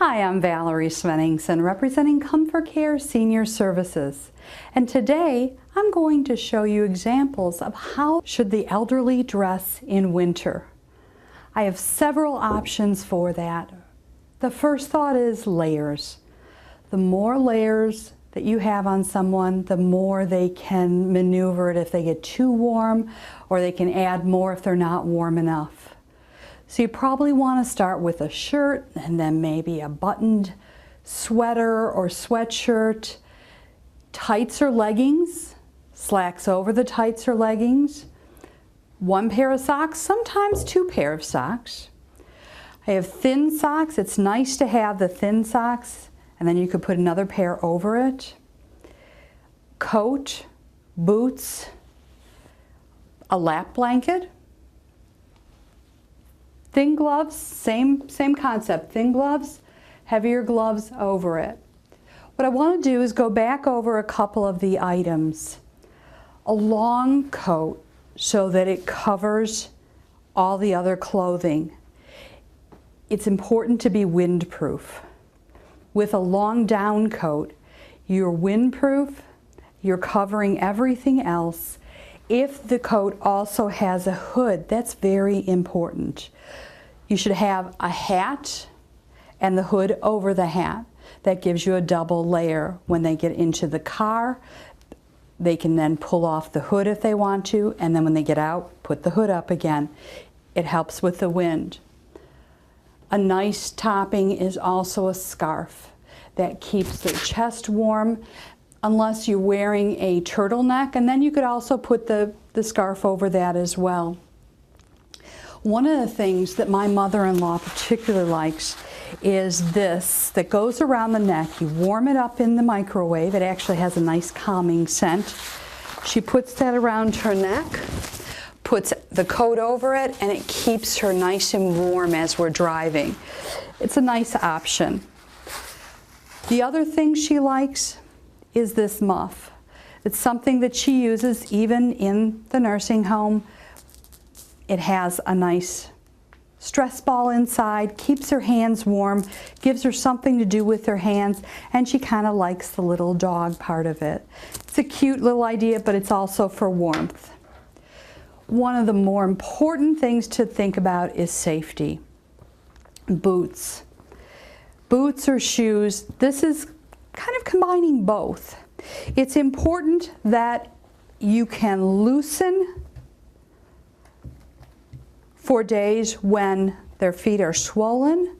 Hi, I'm Valerie Svenningsen, representing ComForcare Senior Services. And today, I'm going to show you examples of how should the elderly dress in winter. I have several options for that. The first thought is layers. The more layers that you have on someone, the more they can maneuver it if they get too warm, or they can add more if they're not warm enough. So you probably want to start with a shirt and then maybe a buttoned sweater or sweatshirt, tights or leggings, slacks over the tights or leggings, one pair of socks, sometimes two pairs of socks. I have thin socks. It's nice to have the thin socks, and then you could put another pair over it. Coat, boots, a lap blanket. Thin gloves, same concept. Thin gloves, heavier gloves over it. What I want to do is go back over a couple of the items. A long coat so that it covers all the other clothing. It's important to be windproof. With a long down coat, you're windproof, you're covering everything else. If the coat also has a hood, that's very important. You should have a hat and the hood over the hat. That gives you a double layer. When they get into the car, they can then pull off the hood if they want to, and then when they get out, put the hood up again. It helps with the wind. A nice topping is also a scarf that keeps their chest warm, unless you're wearing a turtleneck, and then you could also put the scarf over that as well. One of the things that my mother-in-law particularly likes is this that goes around the neck. You warm it up in the microwave. It actually has a nice calming scent. She puts that around her neck, puts the coat over it, and it keeps her nice and warm as we're driving. It's a nice option. The other thing she likes is this muff. It's something that she uses even in the nursing home. It has a nice stress ball inside, keeps her hands warm, gives her something to do with her hands, and she kind of likes the little dog part of it. It's a cute little idea, but it's also for warmth. One of the more important things to think about is safety. Boots. Boots or shoes, this is kind of combining both. It's important that you can loosen for days when their feet are swollen,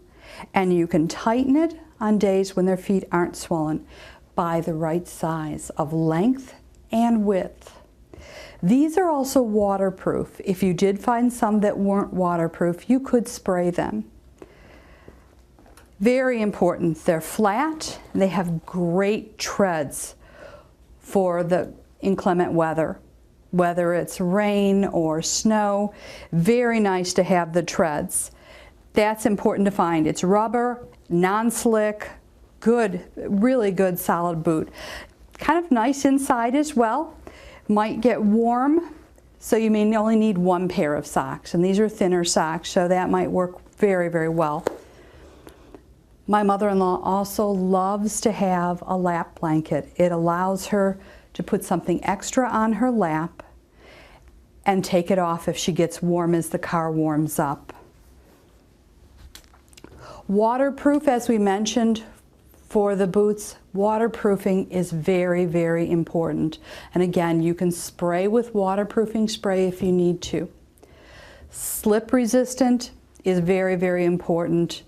and you can tighten it on days when their feet aren't swollen by the right size of length and width. These are also waterproof. If you did find some that weren't waterproof, you could spray them. Very important, they're flat, they have great treads for the inclement weather. Whether it's rain or snow, very nice to have the treads. That's important to find. It's rubber, non-slick, good, really good solid boot. Kind of nice inside as well. Might get warm, so you may only need one pair of socks, and these are thinner socks, so that might work very, very well. My mother-in-law also loves to have a lap blanket. It allows her to put something extra on her lap and take it off if she gets warm as the car warms up. Waterproof, as we mentioned, for the boots, waterproofing is very, very important. And again, you can spray with waterproofing spray if you need to. Slip resistant is very, very important.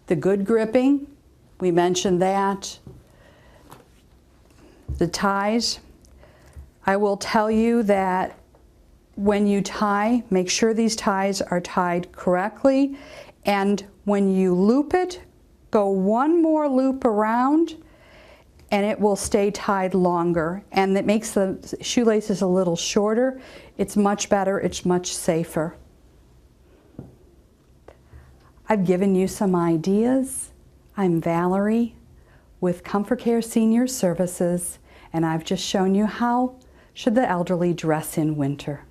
The good gripping, we mentioned that. The ties, I will tell you that when you tie, make sure these ties are tied correctly, and when you loop it, go one more loop around and it will stay tied longer, and that makes the shoelaces a little shorter. It's much better, it's much safer. I've given you some ideas. I'm Valerie with ComForcare Senior Services, and I've just shown you how should the elderly dress in winter.